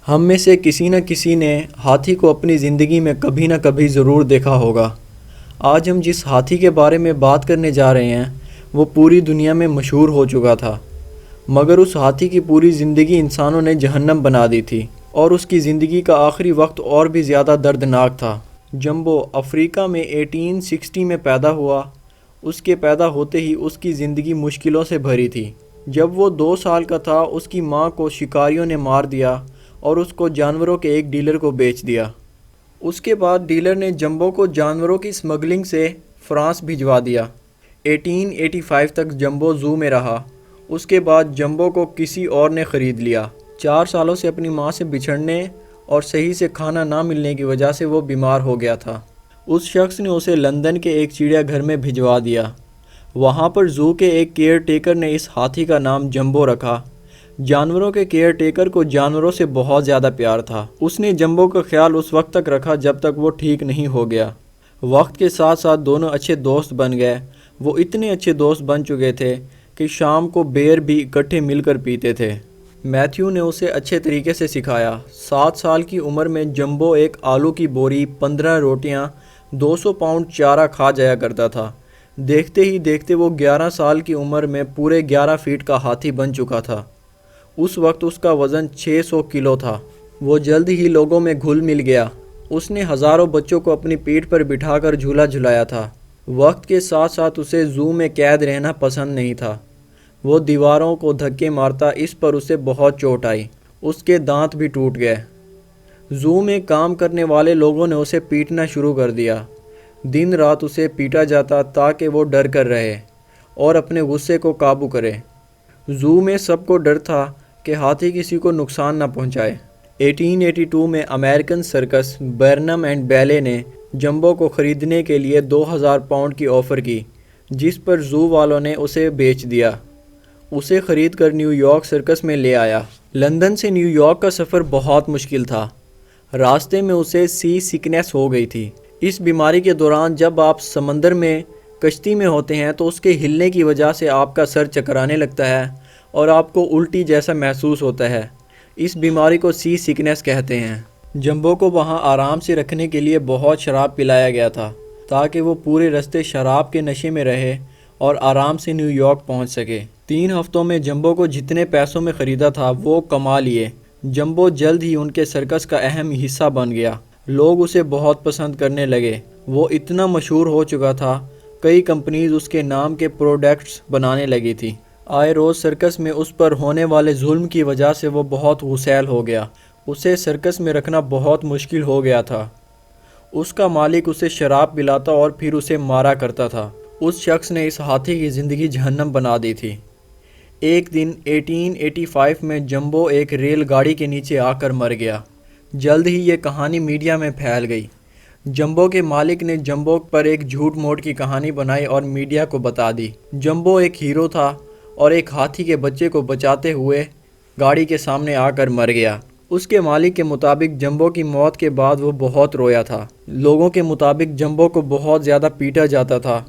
ہم میں سے کسی نہ کسی نے ہاتھی کو اپنی زندگی میں کبھی نہ کبھی ضرور دیکھا ہوگا۔ آج ہم جس ہاتھی کے بارے میں بات کرنے جا رہے ہیں وہ پوری دنیا میں مشہور ہو چکا تھا، مگر اس ہاتھی کی پوری زندگی انسانوں نے جہنم بنا دی تھی اور اس کی زندگی کا آخری وقت اور بھی زیادہ دردناک تھا۔ جمبو افریقہ میں 1860 میں پیدا ہوا۔ اس کے پیدا ہوتے ہی اس کی زندگی مشکلوں سے بھری تھی۔ جب وہ 2 سال کا تھا اس کی ماں کو شکاریوں نے مار دیا اور اس کو جانوروں کے ایک ڈیلر کو بیچ دیا۔ اس کے بعد ڈیلر نے جمبو کو جانوروں کی سمگلنگ سے فرانس بھجوا دیا۔ 1885 تک جمبو زو میں رہا۔ اس کے بعد جمبو کو کسی اور نے خرید لیا۔ 4 سالوں سے اپنی ماں سے بچھڑنے اور صحیح سے کھانا نہ ملنے کی وجہ سے وہ بیمار ہو گیا تھا۔ اس شخص نے اسے لندن کے ایک چڑیا گھر میں بھجوا دیا۔ وہاں پر زو کے ایک کیئر ٹیکر نے اس ہاتھی کا نام جمبو رکھا۔ جانوروں کے کیئر ٹیکر کو جانوروں سے بہت زیادہ پیار تھا۔ اس نے جمبو کا خیال اس وقت تک رکھا جب تک وہ ٹھیک نہیں ہو گیا۔ وقت کے ساتھ ساتھ دونوں اچھے دوست بن گئے۔ وہ اتنے اچھے دوست بن چکے تھے کہ شام کو بیئر بھی اکٹھے مل کر پیتے تھے۔ میتھیو نے اسے اچھے طریقے سے سکھایا۔ 7 سال کی عمر میں جمبو ایک آلو کی بوری، 15 روٹیاں، 200 پاؤنڈ چارہ کھا جایا کرتا تھا۔ دیکھتے ہی دیکھتے وہ 11 سال کی عمر میں پورے 11 فیٹ کا ہاتھی بن چکا تھا۔ اس وقت اس کا وزن 600 کلو تھا۔ وہ جلد ہی لوگوں میں گھل مل گیا۔ اس نے ہزاروں بچوں کو اپنی پیٹھ پر بٹھا کر جھولا جھلایا تھا۔ وقت کے ساتھ ساتھ اسے زو میں قید رہنا پسند نہیں تھا۔ وہ دیواروں کو دھکے مارتا، اس پر اسے بہت چوٹ آئی۔ اس کے دانت بھی ٹوٹ گئے۔ زو میں کام کرنے والے لوگوں نے اسے پیٹنا شروع کر دیا۔ دن رات اسے پیٹا جاتا تاکہ وہ ڈر کر رہے اور اپنے غصے کو قابو کرے۔ زو میں سب کو ڈر تھا کہ ہاتھی کسی کو نقصان نہ پہنچائے۔ 1882 میں امریکن سرکس برنم اینڈ بیلے نے جمبو کو خریدنے کے لیے 2000 پاؤنڈ کی آفر کی، جس پر زو والوں نے اسے بیچ دیا۔ اسے خرید کر نیو یارک سرکس میں لے آیا۔ لندن سے نیو یارک کا سفر بہت مشکل تھا۔ راستے میں اسے سی سکنیس ہو گئی تھی۔ اس بیماری کے دوران جب آپ سمندر میں کشتی میں ہوتے ہیں تو اس کے ہلنے کی وجہ سے آپ کا سر چکرانے لگتا ہے اور آپ کو الٹی جیسا محسوس ہوتا ہے۔ اس بیماری کو سی سکنیس کہتے ہیں۔ جمبو کو وہاں آرام سے رکھنے کے لیے بہت شراب پلایا گیا تھا تاکہ وہ پورے راستے شراب کے نشے میں رہے اور آرام سے نیو یارک پہنچ سکے۔ 3 ہفتوں میں جمبو کو جتنے پیسوں میں خریدا تھا وہ کما لیے۔ جمبو جلد ہی ان کے سرکس کا اہم حصہ بن گیا۔ لوگ اسے بہت پسند کرنے لگے۔ وہ اتنا مشہور ہو چکا تھا، کئی کمپنیز اس کے نام کے پروڈکٹس بنانے لگی تھی۔ آئے روز سرکس میں اس پر ہونے والے ظلم کی وجہ سے وہ بہت غسیل ہو گیا۔ اسے سرکس میں رکھنا بہت مشکل ہو گیا تھا۔ اس کا مالک اسے شراب پلاتا اور پھر اسے مارا کرتا تھا۔ اس شخص نے اس ہاتھی کی زندگی جہنم بنا دی تھی۔ ایک دن 1885 میں جمبو ایک ریل گاڑی کے نیچے آ کر مر گیا۔ جلد ہی یہ کہانی میڈیا میں پھیل گئی۔ جمبو کے مالک نے جمبو پر ایک جھوٹ موٹ کی کہانی بنائی اور میڈیا کو بتا دی۔ جمبو ایک ہیرو تھا اور ایک ہاتھی کے بچے کو بچاتے ہوئے گاڑی کے سامنے آ کر مر گیا۔ اس کے مالک کے مطابق جمبو کی موت کے بعد وہ بہت رویا تھا۔ لوگوں کے مطابق جمبو کو بہت زیادہ پیٹا جاتا تھا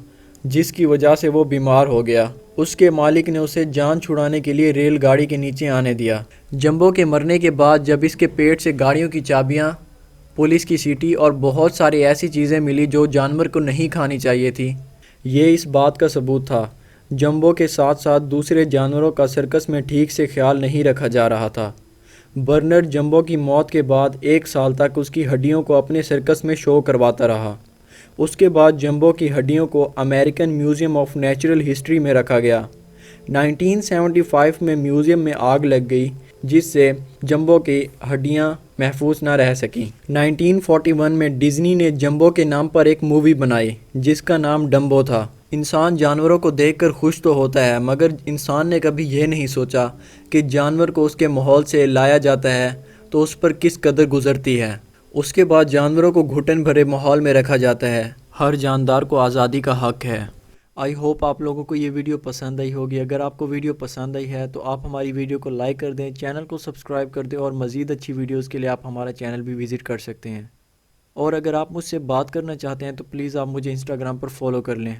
جس کی وجہ سے وہ بیمار ہو گیا۔ اس کے مالک نے اسے جان چھڑانے کے لیے ریل گاڑی کے نیچے آنے دیا۔ جمبو کے مرنے کے بعد جب اس کے پیٹ سے گاڑیوں کی چابیاں، پولیس کی سیٹی اور بہت ساری ایسی چیزیں ملی جو جانور کو نہیں کھانی چاہیے تھی، یہ اس بات کا ثبوت تھا جمبو کے ساتھ ساتھ دوسرے جانوروں کا سرکس میں ٹھیک سے خیال نہیں رکھا جا رہا تھا۔ برنرڈ جمبو کی موت کے بعد 1 سال تک اس کی ہڈیوں کو اپنے سرکس میں شو کرواتا رہا۔ اس کے بعد جمبو کی ہڈیوں کو American museum of natural history میں رکھا گیا۔ 1975 میں میوزیم میں آگ لگ گئی جس سے جمبو کی ہڈیاں محفوظ نہ رہ سکیں۔ 1941 میں ڈزنی نے جمبو کے نام پر ایک مووی بنائی جس کا نام ڈمبو تھا۔ انسان جانوروں کو دیکھ کر خوش تو ہوتا ہے مگر انسان نے کبھی یہ نہیں سوچا کہ جانور کو اس کے ماحول سے لایا جاتا ہے تو اس پر کس قدر گزرتی ہے۔ اس کے بعد جانوروں کو گھٹن بھرے ماحول میں رکھا جاتا ہے۔ ہر جاندار کو آزادی کا حق ہے۔ آئی ہوپ آپ لوگوں کو یہ ویڈیو پسند آئی ہوگی۔ اگر آپ کو ویڈیو پسند آئی ہے تو آپ ہماری ویڈیو کو لائک کر دیں، چینل کو سبسکرائب کر دیں اور مزید اچھی ویڈیوز کے لیے آپ ہمارا چینل بھی وزٹ کر سکتے ہیں۔ اور اگر آپ مجھ سے بات کرنا چاہتے ہیں تو پلیز آپ مجھے انسٹاگرام پر فالو کر لیں۔